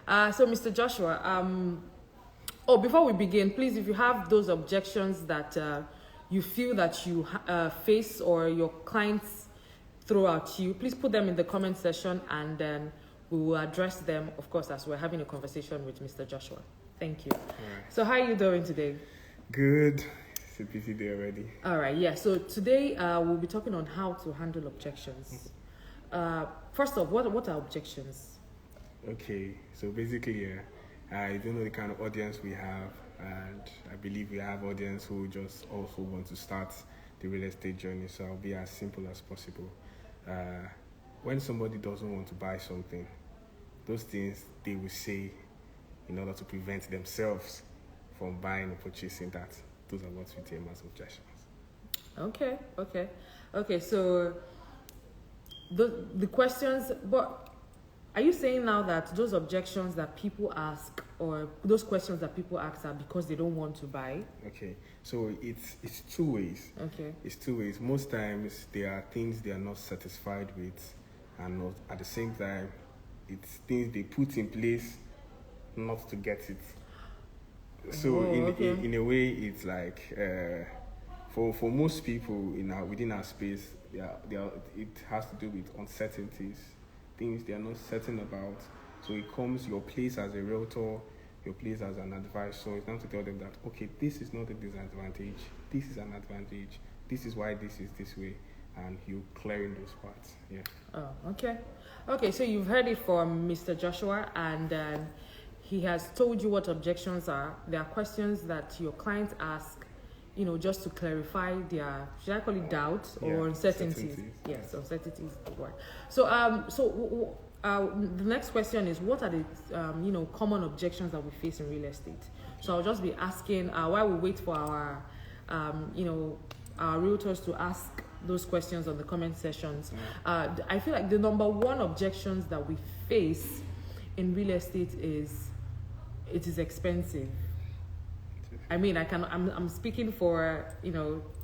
So, Mr. Joshua, before we begin, please, if you have those objections that you feel that you face or your clients throw at you, please put them in the comment section and then we will address them, of course, as we're having a conversation with Mr. Joshua. Thank you. All right. So, how are you doing today? Good. It's a busy day already. All right, yeah. So today we'll be talking on how to handle objections. First off, what are objections? Okay, so basically, I don't know the kind of audience we have, and I believe we have audience who just also want to start the real estate journey, so I'll be as simple as possible. When somebody doesn't want to buy something, those things they will say in order to prevent themselves from buying or purchasing that. Those are what we term as objections. Okay. So the questions, but are you saying now that those objections that people ask or those questions that people ask are because they don't want to buy? Okay, so it's two ways. Okay. It's two ways. Most times there are things they are not satisfied with, and not, at the same time, it's things they put in place not to get it. So in a way, it's like for most people within our space, it has to do with uncertainties, things they are not certain about. So it comes your place as a realtor, your place as an advisor. It's not to tell them that okay, this is not a disadvantage, this is an advantage, this is why this is this way, and you clearing those parts. Yeah. Oh, okay. So you've heard it from Mr. Joshua, and he has told you what objections are. There are questions that your clients ask, just to clarify their, should I call it doubts or uncertainties? Yes, uncertainties is the word. So, the next question is, what are the, common objections that we face in real estate? So I'll just be asking, while we wait for our realtors to ask those questions on the comment sections. I feel like the number one objections that we face in real estate is it is expensive. I mean, I'm speaking for,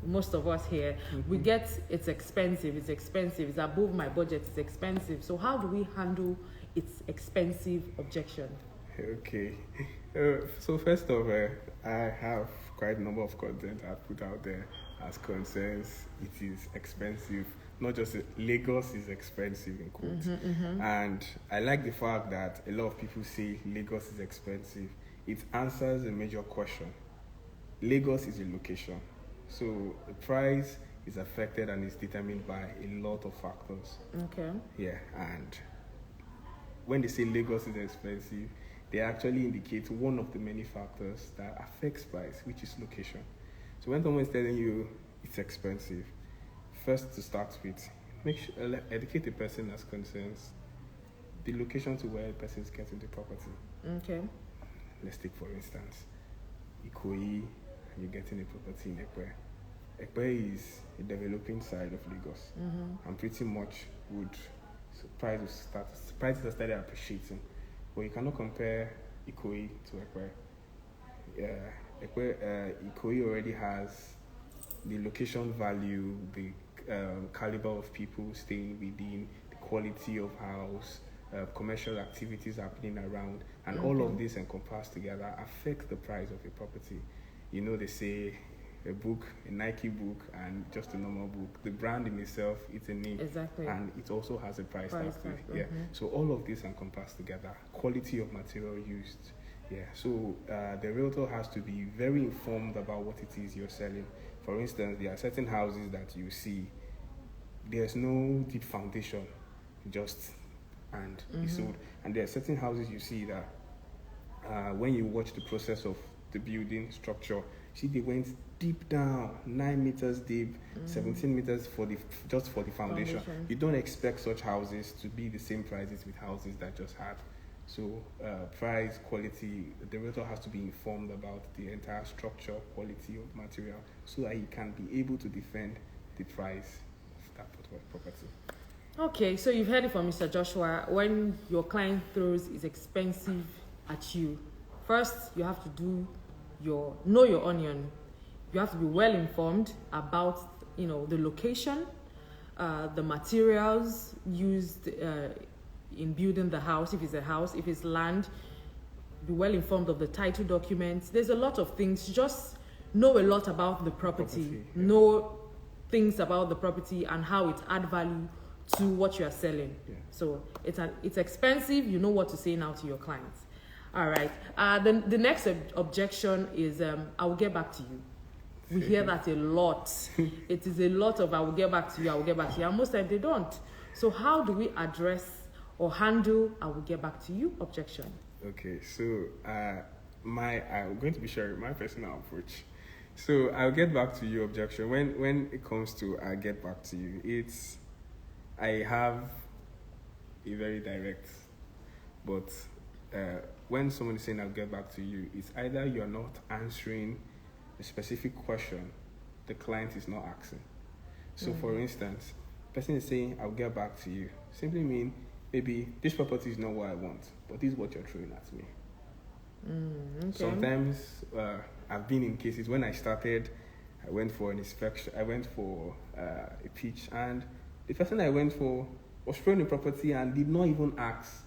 most of us here. Mm-hmm. We get it's expensive, it's above my budget, it's expensive. So how do we handle its expensive objection? Okay. So first off, I have quite a number of content I've put out there as concerns. It is expensive. Not just Lagos is expensive in quotes. And I like the fact that a lot of people say Lagos is expensive. It answers a major question. Lagos is a location. So the price is affected and is determined by a lot of factors. Okay. Yeah, and when they say Lagos is expensive, they actually indicate one of the many factors that affects price, which is location. So when someone is telling you it's expensive, first to start with, educate the person as concerns the location to where the person is getting the property. Okay. Let's take for instance, Ikoyi, and you're getting a property in Ekwe. Ekwe is a developing side of Lagos, and pretty much prices have started appreciating. But you cannot compare Ikoyi to Ekwe. Ikoyi already has the location value, the caliber of people staying within, the quality of house, commercial activities happening around, and all of this encompassed together affects the price of a property. They say a book, a Nike book, and just a normal book. The brand in itself, it's a name. Exactly. And it also has a price tag. Yeah. So all of this encompassed together. Quality of material used. Yeah. So the realtor has to be very informed about what it is you're selling. For instance, there are certain houses that you see, there's no deep foundation, it's sold. And there are certain houses you see that when you watch the process of the building structure, see they went deep down, 9 meters deep, 17 meters for the foundation. You don't expect such houses to be the same prices with houses that just had. So price, quality, the realtor has to be informed about the entire structure, quality of material, so that he can be able to defend the price of that property. Okay, so you've heard it from Mr. Joshua. When your client throws is expensive at you, first you have to know your onion. You have to be well informed about the location, the materials used in building the house. If it's a house, if it's land, be well informed of the title documents. There's a lot of things. Just know a lot about the property. Know things about the property and how it add value to what you are selling. Yeah. So it's expensive. You know what to say now to your clients. All right. The next objection is I will get back to you. We hear that a lot. It is a lot of I will get back to you, I will get back to you. And most times they don't. So how do we address or handle I will get back to you objection? Okay, so I'm going to be sharing my personal approach. So I'll get back to you objection. When it comes to I'll get back to you, I have a very direct, but when someone is saying I'll get back to you, it's either you're not answering a specific question the client is not asking. So for instance, person is saying I'll get back to you simply mean maybe this property is not what I want, but this is what you're throwing at me. Okay. Sometimes I've been in cases when I started, I went for an inspection, I went for a pitch, and the person I went for was showing the property and did not even ask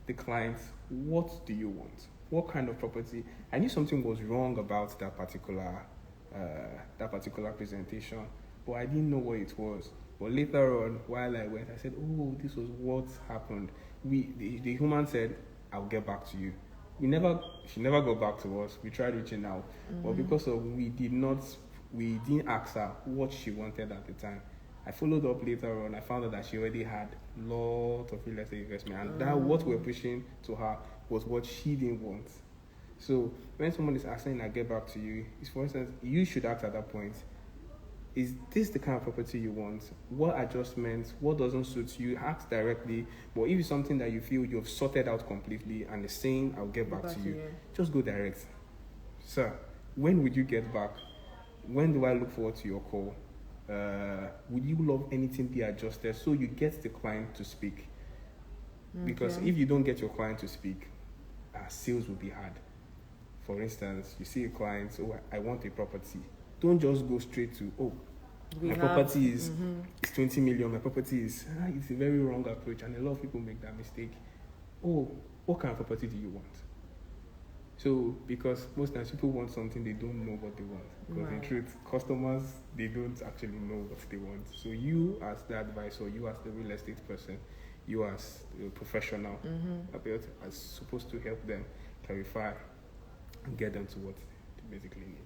the client, what do you want? What kind of property? I knew something was wrong about that particular presentation, but I didn't know what it was. But later on, while I went, I said, oh, this was what happened. The human said, I'll get back to you. She never got back to us. We tried reaching out, but because of we didn't ask her what she wanted at the time. I followed up later on. I found out that she already had a lot of real estate investment, and that what we're pushing to her was what she didn't want. So when someone is asking, I get back to you, is for instance, you should ask at that point, is this the kind of property you want? What adjustments? What doesn't suit you? Ask directly. But if it's something that you feel you've sorted out completely and is saying, I'll get back to you, just go direct. Sir, when would you get back? When do I look forward to your call? Would you love anything be adjusted? So you get the client to speak. Because if you don't get your client to speak, sales will be hard. For instance, you see a client, oh, I want a property. Don't just go straight to, my property is 20 million, my property is, it's a very wrong approach, and a lot of people make that mistake. Oh, what kind of property do you want? So, because most times people want something, they don't know what they want. Because in truth, customers, they don't actually know what they want. So you as the advisor, you as the real estate person, you as a professional, are supposed to help them clarify and get them to what they basically need.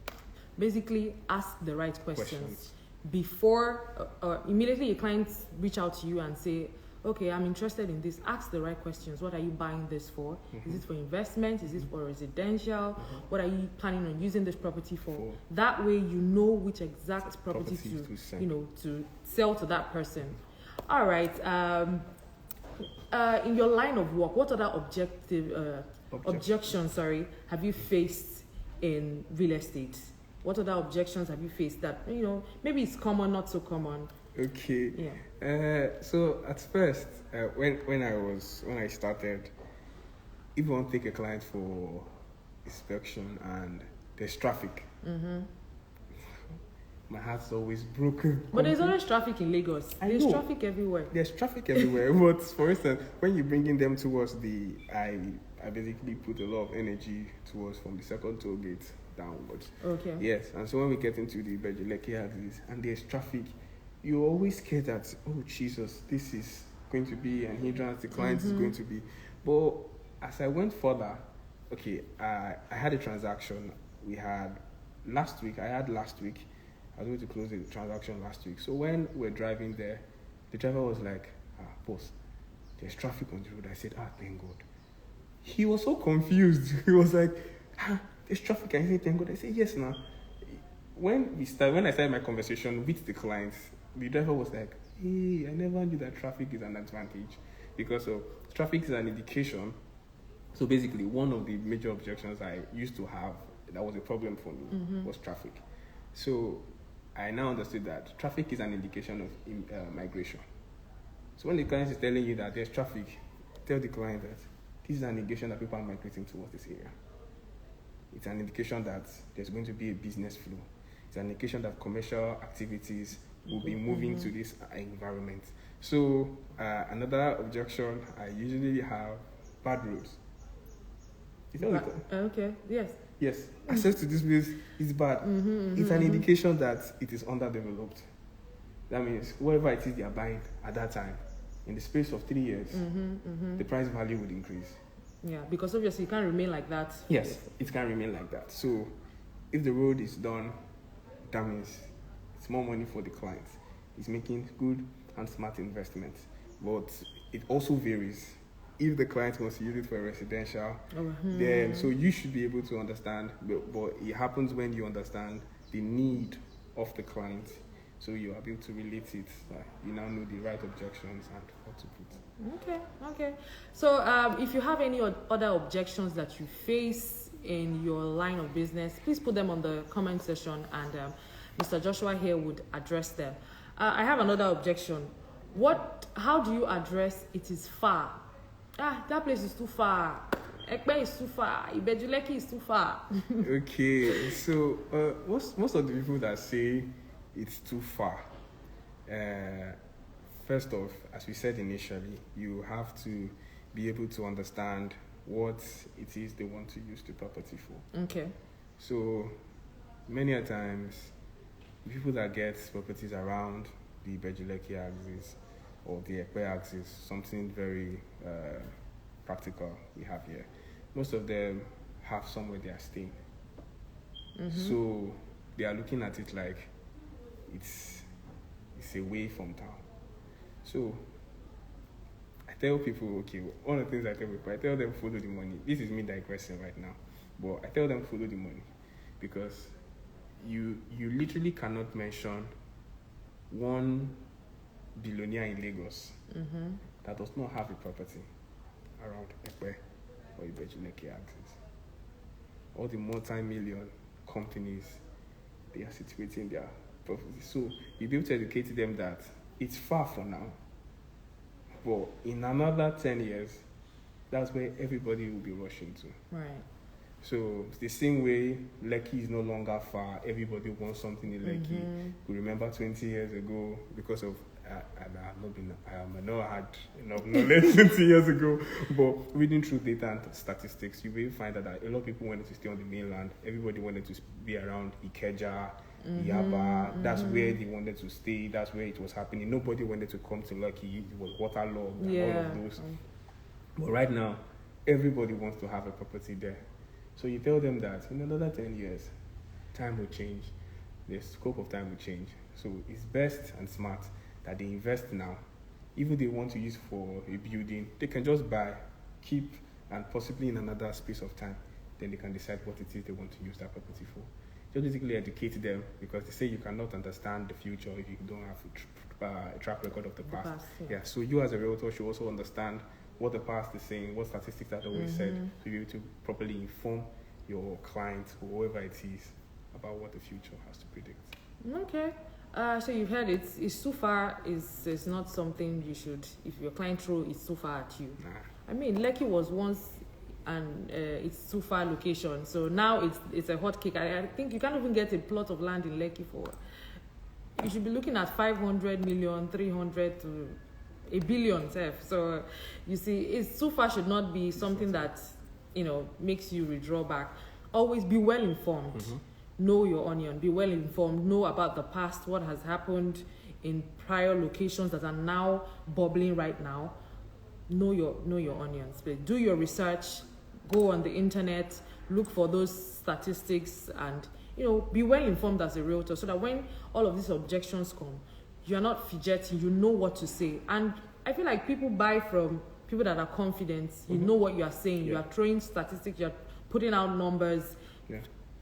Basically, ask the right questions. Before, immediately a client reach out to you and say, okay, I'm interested in this. Ask the right questions. What are you buying this for? Is it for investment? Is it for residential? What are you planning on using this property for? That way you know which exact property to sell to that person. All right. In your line of work, what other objections have you faced in real estate? What other objections have you faced that, maybe it's common, not so common? Okay. Yeah. So at first, when I started, if you want to take a client for inspection and there's traffic, my heart's always broken. But there's always traffic in Lagos. There's traffic everywhere. There's traffic everywhere. But for instance, when you're bringing them towards I basically put a lot of energy towards from the second toll gate downwards. Okay. Yes, and so when we get into the Bejuleke axis and there's traffic, you're always scared that, oh Jesus, this is going to be an hindrance, the client is going to be. But as I went further, I had a transaction we had last week. I was going to close the transaction last week. So when we're driving there, the driver was like, boss, there's traffic on the road. I said, thank God. He was so confused. He was like, there's traffic. I said, thank God. I said, yes, now. When I started my conversation with the clients, the driver was like, hey, I never knew that traffic is an advantage, because traffic is an indication. So basically, one of the major objections I used to have that was a problem for me was traffic. So I now understood that traffic is an indication of migration. So when the client is telling you that there's traffic, tell the client that this is an indication that people are migrating towards this area. It's an indication that there's going to be a business flow. It's an indication that commercial activities will be moving to this environment. So another objection I usually have, bad roads. You know, okay, yes. yes, access to this place is bad. It's an indication that it is underdeveloped. That means whatever it is they are buying at that time, in the space of 3 years, the price value would increase. Yeah, because obviously you can't remain like that. Yes, it can remain like that. So if the road is done, that means it's more money for the client. It's making good and smart investments. But it also varies. If the client wants to use it for residential, then so you should be able to understand, but it happens when you understand the need of the client. So you are able to relate it. You now know the right objections and what to put. Okay. So if you have any other objections that you face in your line of business, please put them on the comment section, and Mr. Joshua here would address them. I have another objection. How do you address it is far? That place is too far. Ekpe is too far. Ibejuleki is too far. Okay, so most of the people that say it's too far, first off, as we said initially, you have to be able to understand what it is they want to use the property for. Okay. So many a times, people that get properties around the Bejuleki axis or the Ekpe axis, something very practical we have here. Most of them have somewhere they are staying. So they are looking at it like it's away from town. So I tell people, okay, one of the things I tell people, I tell them follow the money. This is me digressing right now, but I tell them follow the money, because you literally cannot mention one billionaire in Lagos that does not have a property around Ekpe or Ibejuleki axis. All the multi-million companies, they are situating their property. So you'll be able to educate them that it's far for now, but in another 10 years, that's where everybody will be rushing to. Right. So it's the same way Lekki is no longer far. Everybody wants something in Lekki. We remember 20 years ago, because of I have not had enough knowledge 20 years ago, but reading through data and statistics, you will find that a lot of people wanted to stay on the mainland. Everybody wanted to be around Ikeja, Yaba. That's where they wanted to stay. That's where it was happening. Nobody wanted to come to Lekki. It was waterlogged and all of those. But right now, everybody wants to have a property there. So you tell them that in another 10 years, time will change. The scope of time will change. So it's best and smart that they invest now. Even if they want to use for a building, they can just buy, keep, and possibly in another space of time, then they can decide what it is they want to use that property for. Just basically educate them, because they say you cannot understand the future if you don't have a track record of the past. Yeah. So you as a realtor should also understand what the past is saying, what statistics are always said, to be able to properly inform your client, or whoever it is, about what the future has to predict. Okay. So you've heard it. It's too far. It's not something you should. If your client throw it's too far at you. Nah. I mean, Lekki was once it's too far location. So now it's a hot cake. I think you can't even get a plot of land in Lekki for. You should be looking at 500 million, 300 to a billion. So you see, it's too far should not be something that makes you withdraw back. Always be well informed. Know your onion. Be well informed. Know about the past, what has happened in prior locations that are now bubbling right now. Know your onions. Do your research. Go on the internet. Look for those statistics, and be well informed as a realtor, so that when all of these objections come, you're not fidgeting. You know what to say. And I feel like people buy from people that are confident. You know what you are saying. You are throwing statistics. You're putting out numbers. Yeah.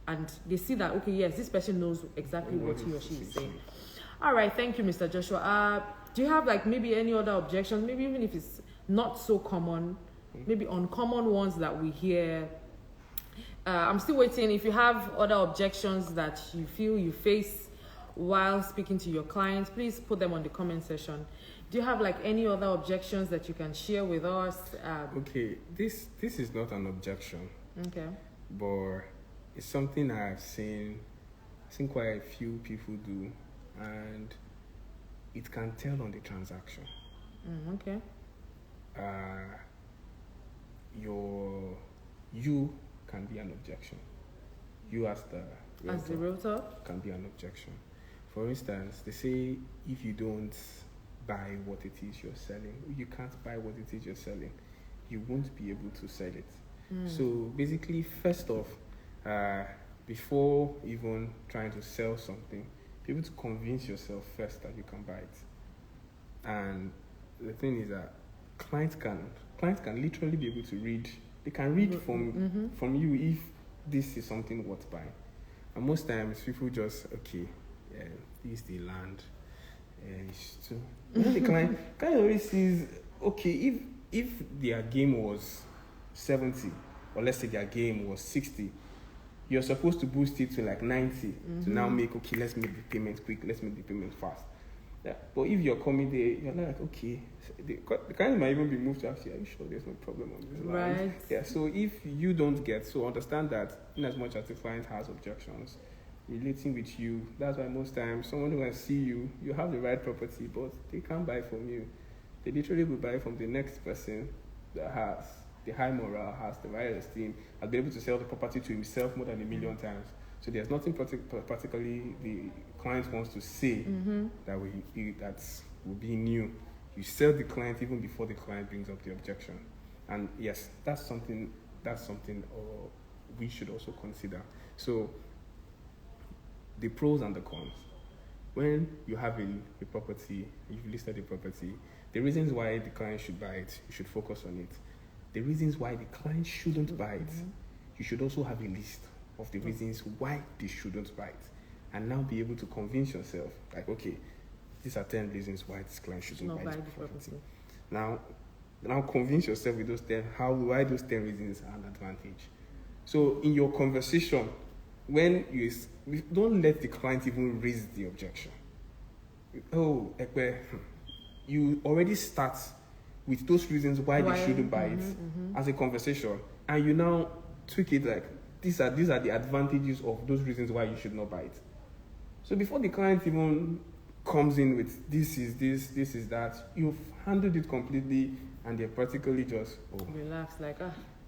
And they see that, okay, yes, this person knows exactly what he or she is saying. All right, thank you, Mr. Joshua. Do you have maybe any other objections? Maybe even if it's not so common, maybe uncommon ones that we hear. I'm still waiting. If you have other objections that you feel you face while speaking to your clients, please put them on the comment section. Do you have any other objections that you can share with us? Okay, this is not an objection. Okay. But it's something I've seen quite a few people do, and it can tell on the transaction. Okay. You can be an objection. You as the realtor can be an objection. For instance, they say if you don't buy what it is you're selling, you can't buy what it is you're selling, you won't be able to sell it. So basically, first off, before even trying to sell something, be able to convince yourself first that you can buy it. And the thing is that clients can literally be able to read. They can read from you if this is something worth buying. And most times people just this is the land. The client already sees, okay, if their game was 70, or let's say their game was 60, you're supposed to boost it to like 90 to now make, okay, let's make the payment quick, let's make the payment fast. Yeah. But if you're coming there, you're like, okay, the client might even be moved to ask you, are you sure there's no problem on this line? Right. Yeah, so if you don't get, so understand that in as much as the client has objections, relating with you, that's why most times someone who can see you have the right property, but they can't buy from you. They literally will buy from the next person that has the high morale, has the right esteem, has been able to sell the property to himself more than 1 million times. So there's nothing particularly the client wants to say that will be new. You sell the client even before the client brings up the objection. And yes, that's something we should also consider. So the pros and the cons. When you have a property, you've listed a property, the reasons why the client should buy it, you should focus on it. The reasons why the client shouldn't buy it, you should also have a list of the reasons why they shouldn't buy it. And now be able to convince yourself, like, okay, these are 10 reasons why this client shouldn't buy this property. Now convince yourself with those 10, why those 10 reasons are an advantage. So in your conversation, when don't let the client even raise the objection. Oh, you already start with those reasons why they shouldn't buy it as a conversation, and you now tweak it like these are the advantages of those reasons why you should not buy it. So before the client even comes in with this is that, you've handled it completely, and they're practically just relax, like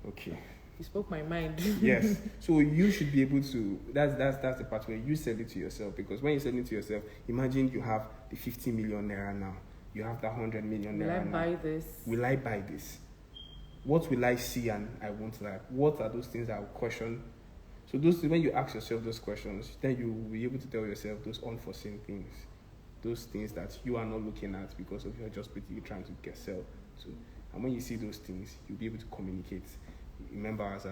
okay. You spoke my mind. Yes. So you should be able to, that's the part where you sell it to yourself, because when you sell it to yourself, imagine you have the 50 million naira now. You have the 100 million naira now. Will I buy this? What will I see and I won't like? What are those things I will question? So when you ask yourself those questions, then you will be able to tell yourself those unforeseen things, those things that you are not looking at because of you're just basically trying to sell to. And when you see those things, you'll be able to communicate. Remember, as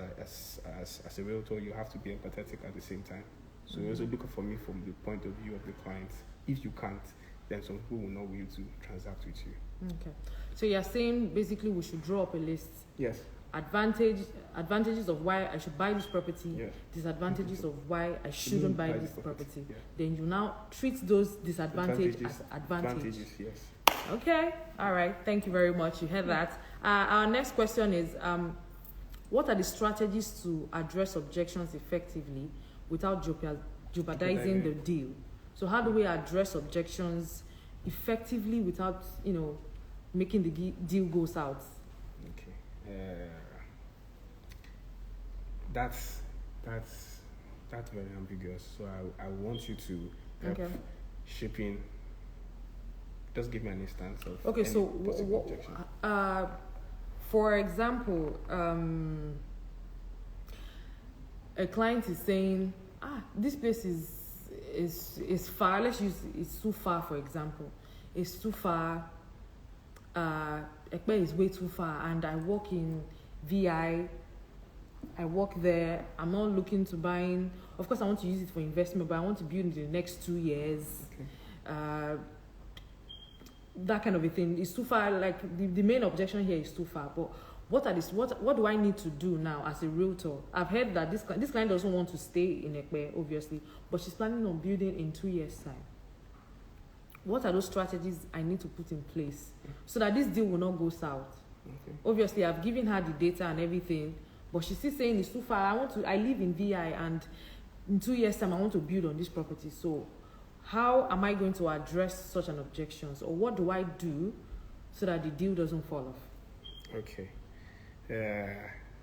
a realtor, you have to be empathetic at the same time. So you also look for me from the point of view of the client. If you can't, then some people will not be able to transact with you. Okay. So you're saying basically we should draw up a list. Yes. Advantages of why I should buy this property. Yes. Disadvantages of why I shouldn't buy this property. Yeah. Then you now treat those disadvantages as advantages. Yes. Okay. All right. Thank you very much. You heard that. Our next question is, what are the strategies to address objections effectively without jeopardizing the deal? So how do we address objections effectively without, making the deal go south? Okay. That's very ambiguous. So I want you to help shape in. Just give me an instance of possible objection. For example, a client is saying, this place is far. Let's use it's too far, for example. It's too far. Ekpe is way too far, and I work in VI. I work there. I'm not looking to buying. Of course, I want to use it for investment, but I want to build in the next 2 years. Okay. That kind of a thing. It's too far. Like the main objection here is too far. But what do I need to do now as a realtor? I've heard that this client doesn't want to stay in Ekpe, obviously, but she's planning on building in 2 years' time. What are those strategies I need to put in place so that this deal will not go south? Okay. Obviously, I've given her the data and everything, but she's still saying it's too far. I live in VI, and in 2 years' time, I want to build on this property. So how am I going to address such an objection? Or what do I do so that the deal doesn't fall off? Okay.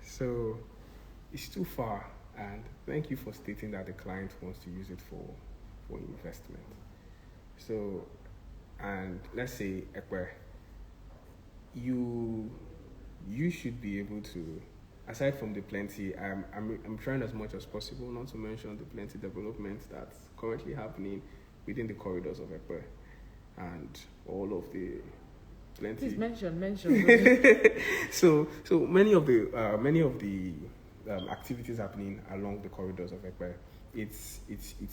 So it's too far. And thank you for stating that the client wants to use it for investment. So, and let's say Ekwe, you should be able to, aside from the plenty, I'm trying as much as possible not to mention the plenty developments that's currently happening within the corridors of Ekwe and all of the plenty. Please mention. So many of the activities happening along the corridors of Ekpe, it's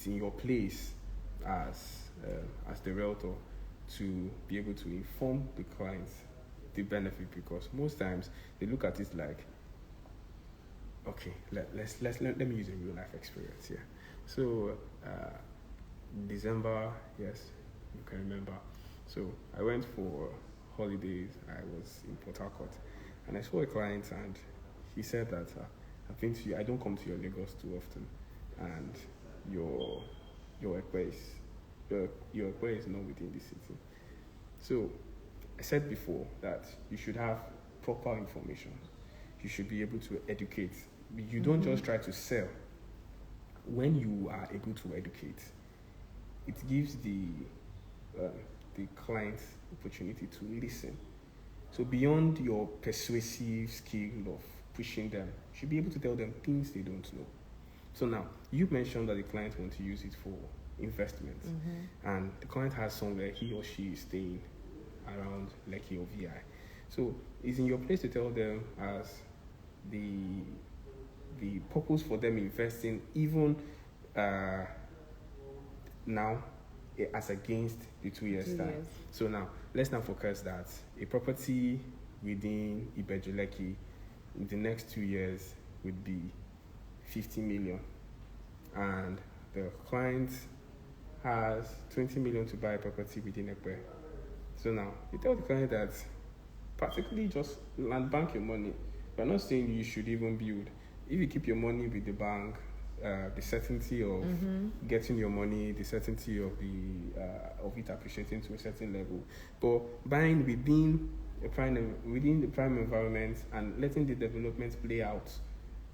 in your place as the realtor to be able to inform the clients the benefit, because most times they look at it like, okay, let me use a real life experience here. So December, yes, you can remember. So I went for holidays. I was in Port Harcourt, and I saw a client, and he said that I don't come to your Lagos too often, and your Ekwe is not within the city. So I said before that you should have proper information. You should be able to educate. You don't just try to sell. When you are able to educate, it gives the client opportunity to listen. So beyond your persuasive skill of pushing them, you should be able to tell them things they don't know. So now, you mentioned that the client wants to use it for investments, and the client has somewhere he or she is staying around Lekki or VI. So it's in your place to tell them as the purpose for them investing, even now, as against the 2 years time. So now, let's now focus that a property within Ibeju Lekki in the next 2 years would be 50 million. And the client has 20 million to buy a property within Ekpe. So now, you tell the client that practically just land bank your money. We're not saying you should even build. If you keep your money with the bank, the certainty of getting your money, the certainty of it appreciating to a certain level, but buying within the prime environment and letting the developments play out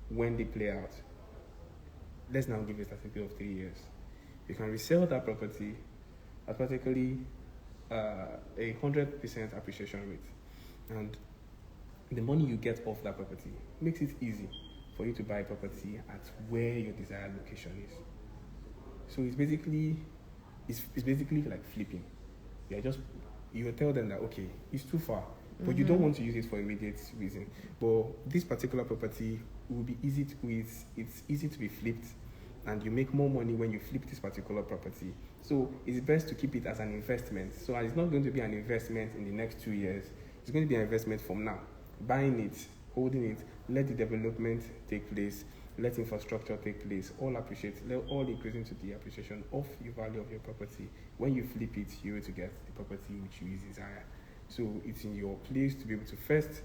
when they play out. Let's now give it a certificate of 3 years. You can resell that property at practically 100% appreciation rate, and the money you get off that property makes it easy for you to buy property at where your desired location is. So it's basically like flipping. You tell them that, okay, it's too far, but you don't want to use it for immediate reason. But this particular property will be it's easy to be flipped, and you make more money when you flip this particular property. So it's best to keep it as an investment. So it's not going to be an investment in the next 2 years. It's going to be an investment from now. Buying it, holding it, let the development take place, let infrastructure take place, all increasing to the appreciation of the value of your property. When you flip it, you're able to get the property which you desire. So it's in your place to be able to first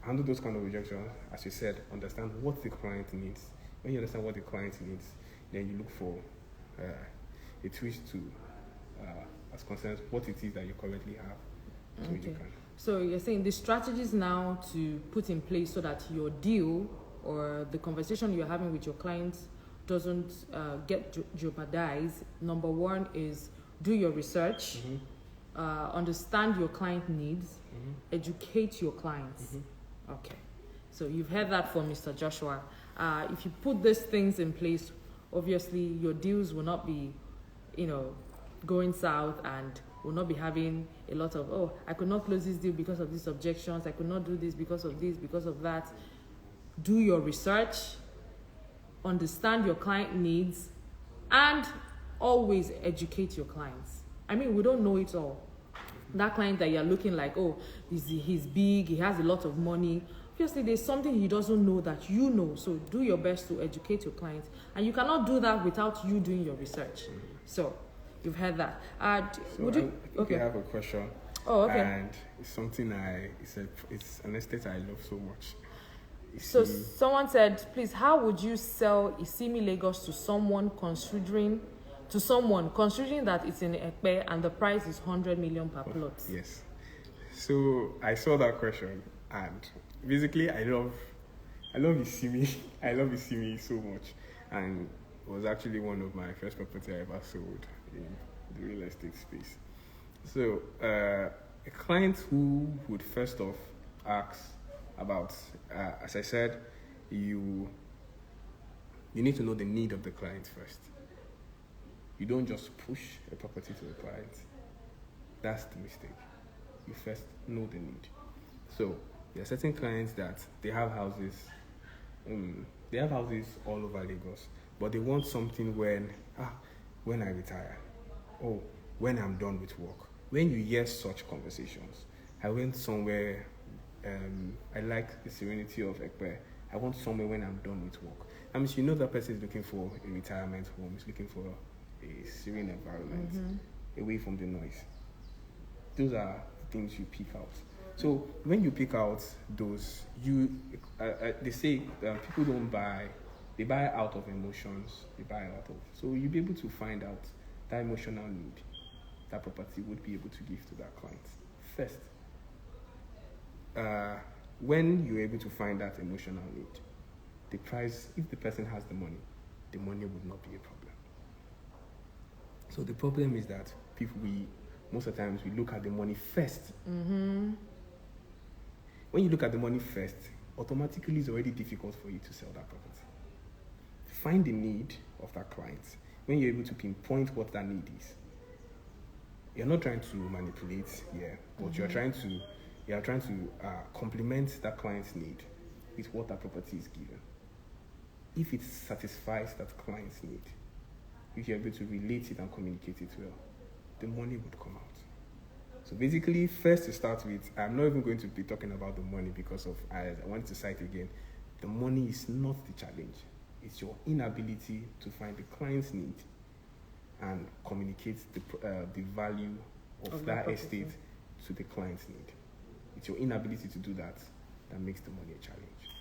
handle those kind of rejections. As you said, understand what the client needs. When you understand what the client needs, then you look for a twist to, as concerns what it is that you currently have. So Okay. you can. So you're saying the strategies now to put in place so that your deal or the conversation you're having with your clients doesn't get jeopardized. Number one is do your research, understand your client needs, educate your clients. Okay. So you've heard that from Mr. Joshua. If you put these things in place, obviously your deals will not be, going south, and will not be having a lot of, I could not close this deal because of these objections. I could not do this because of this, because of that. Do your research, understand your client needs, and always educate your clients. I mean, we don't know it all. That client that you're looking like, he's big, he has a lot of money. Obviously, there's something he doesn't know that you know. So do your best to educate your clients. And you cannot do that without you doing your research. So you've heard that. I have a question. Oh, okay. And it's something it's an estate I love so much. Someone said, please, how would you sell Isimi Lagos to someone considering that it's in Ekpe and the price is 100 million per plot? Yes. So I saw that question, and basically I love I love Isimi. I love Isimi so much. And it was actually one of my first property I ever sold in the real estate space. So, a client who would first off ask about, as I said, you need to know the need of the client first. You don't just push a property to the client. That's the mistake. You first know the need. So there are certain clients that they have houses all over Lagos, but they want something when I retire, or when I'm done with work. When you hear such conversations, I went somewhere, I like the serenity of Ekpe. I want somewhere when I'm done with work. I mean, you know that person is looking for a retirement home, is looking for a serene environment, away from the noise. Those are things you pick out. So when you pick out those, they say people don't buy, they buy out of emotions, so you'll be able to find out that emotional need that property would be able to give to that client. First, when you're able to find that emotional need, the price, if the person has the money would not be a problem. So the problem is that most of the times we look at the money first. Mm-hmm. When you look at the money first, automatically it's already difficult for you to sell that property. Find the need of that client. When you're able to pinpoint what that need is, you're not trying to manipulate here, but you're trying to complement that client's need with what that property is given. If it satisfies that client's need, if you're able to relate it and communicate it well, the money would come out. So basically, first to start with, I'm not even going to be talking about the money because I want to cite again, the money is not the challenge. It's your inability to find the client's need and communicate the value of that estate to the client's need. It's your inability to do that makes the money a challenge.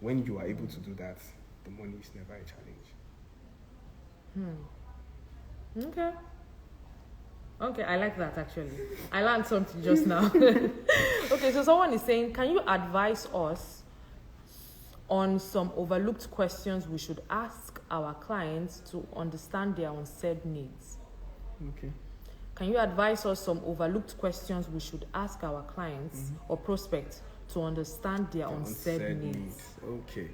When you are able to do that, the money is never a challenge. Okay, I like that actually. I learned something just now. Okay, so someone is saying, can you advise us on some overlooked questions we should ask our clients to understand their unsaid needs? Okay. Can you advise us some overlooked questions we should ask our clients or prospects to understand their unsaid needs? Okay.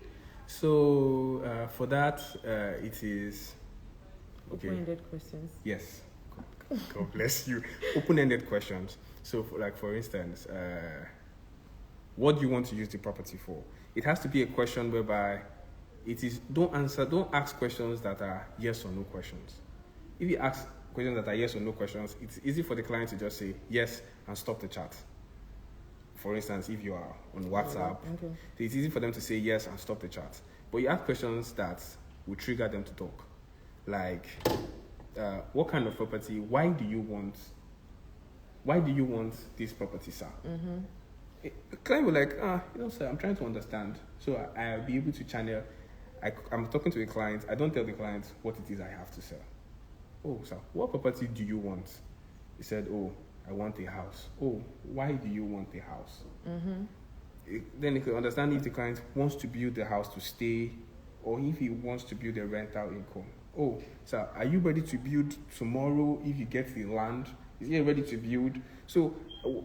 So for that, it is... Okay. Open-ended questions. Yes. God bless you. Open-ended questions. So, for instance, what do you want to use the property for? It has to be a question whereby it is. Don't ask questions that are yes or no questions. If you ask questions that are yes or no questions, it's easy for the client to just say yes and stop the chat. For instance, if you are on WhatsApp, it's easy for them to say yes and stop the chat. But you ask questions that will trigger them to talk, like. What kind of property? Why do you want this property, sir? The client will sir, I'm trying to understand. So I'll be able to channel. I'm talking to a client. I don't tell the client what it is I have to sell. Oh, sir, what property do you want? He said, oh, I want a house. Oh, why do you want a house? Then you can understand if the client wants to build the house to stay, or if he wants to build a rental income. Oh, sir, are you ready to build tomorrow if you get the land? Is he ready to build? So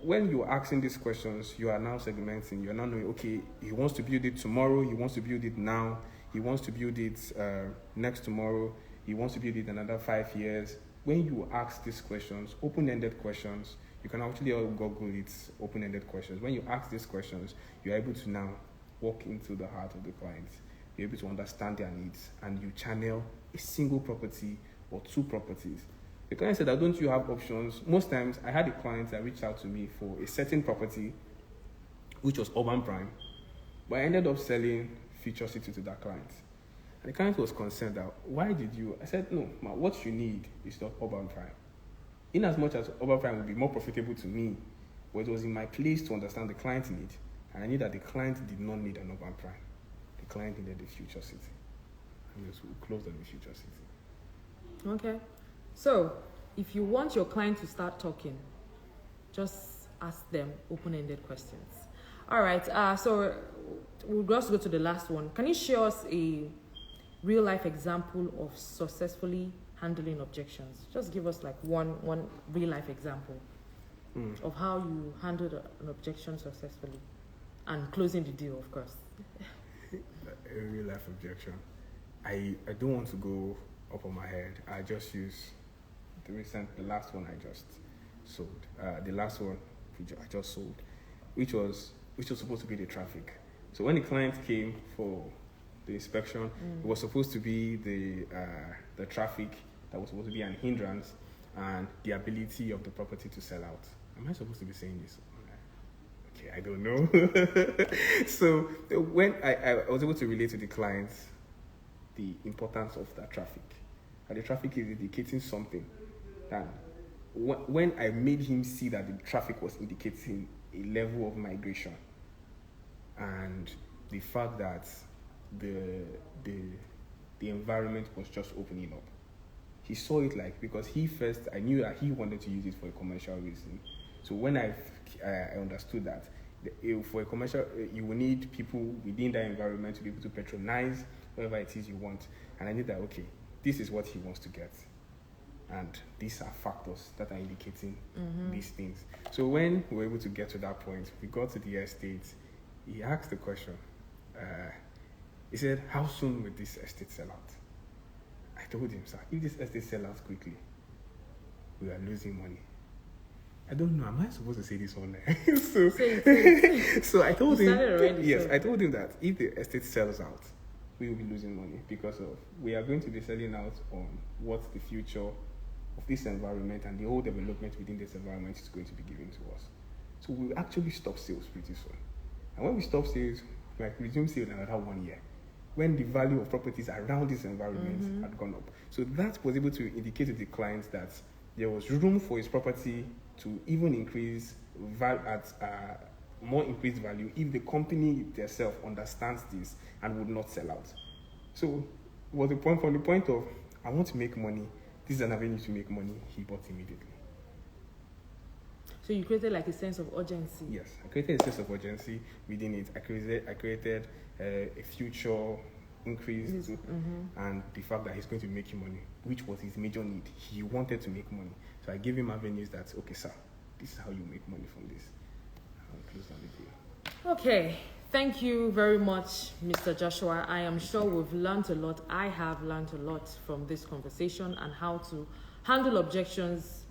when you're asking these questions, you are now segmenting. You're now knowing, okay, he wants to build it tomorrow. He wants to build it now. He wants to build it next tomorrow. He wants to build it another 5 years. When you ask these questions, open-ended questions, you can actually Google it, open-ended questions. When you ask these questions, you're able to now walk into the heart of the client. You're able to understand their needs, and you channel a single property or two properties. The client said, don't you have options? Most times, I had a client that reached out to me for a certain property, which was urban prime, but I ended up selling Future City to that client. And the client was concerned that, why did you? I said, no, what you need is not urban prime. In as much as urban prime would be more profitable to me, but it was in my place to understand the client's need, and I knew that the client did not need an urban prime. The client needed the Future City. And we closed on the Future City. Okay. So, if you want your client to start talking, just ask them open-ended questions. All right. So we'll just go to the last one. Can you share us a real life example of successfully handling objections? Just give us like one real life example of how you handled an objection successfully and closing the deal, of course. A real life objection. I don't want to go up on my head. I just use the last one I just sold. The last one I just sold, which was supposed to be the traffic. So when the client came for the inspection, it was supposed to be the traffic that was supposed to be an hindrance and the ability of the property to sell out. Am I supposed to be saying this? Okay, I don't know. So when I was able to relate to the clients the importance of that traffic, and the traffic is indicating something, and when I made him see that the traffic was indicating a level of migration and the fact that the environment was just opening up, he saw it like, because I knew that he wanted to use it for a commercial reason. So when I understood that for a commercial, you will need people within that environment to be able to patronize whatever it is you want. And I knew that, okay, this is what he wants to get. And these are factors that are indicating these things. So when we were able to get to that point, we got to the estate, he asked the question. He said, how soon will this estate sell out? I told him, sir, if this estate sells out quickly, we are losing money. I don't know, am I supposed to say this online? So I told him, I told him that if the estate sells out, we will be losing money because we are going to be selling out on what the future of this environment and the whole development within this environment is going to be given to us. So we'll actually stop sales pretty soon. And when we stop sales, we might resume sales in another 1 year, when the value of properties around this environment had gone up. So that was able to indicate to the clients that there was room for his property to even increase more increased value if the company itself understands this and would not sell out. So was the point, from the point of, I want to make money, this is an avenue to make money, he bought immediately. So you created like a sense of urgency. Yes, I created a sense of urgency within it. I created a future increase and the fact that he's going to make him money, which was his major need. He wanted to make money. So I gave him avenues that, okay, sir, this is how you make money from this. I'll close down the deal. Okay. Thank you very much, Mr. Joshua. I am sure we've learned a lot. I have learned a lot from this conversation and how to handle objections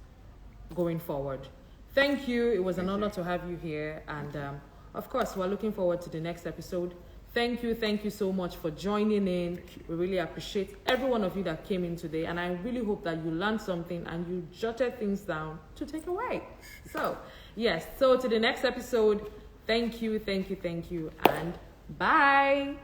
going forward. Thank you. It was an honor to have you here. And of course, we're looking forward to the next episode. Thank you so much for joining in. We really appreciate every one of you that came in today. And I really hope that you learned something and you jotted things down to take away. So, yes. So to the next episode, thank you, and bye.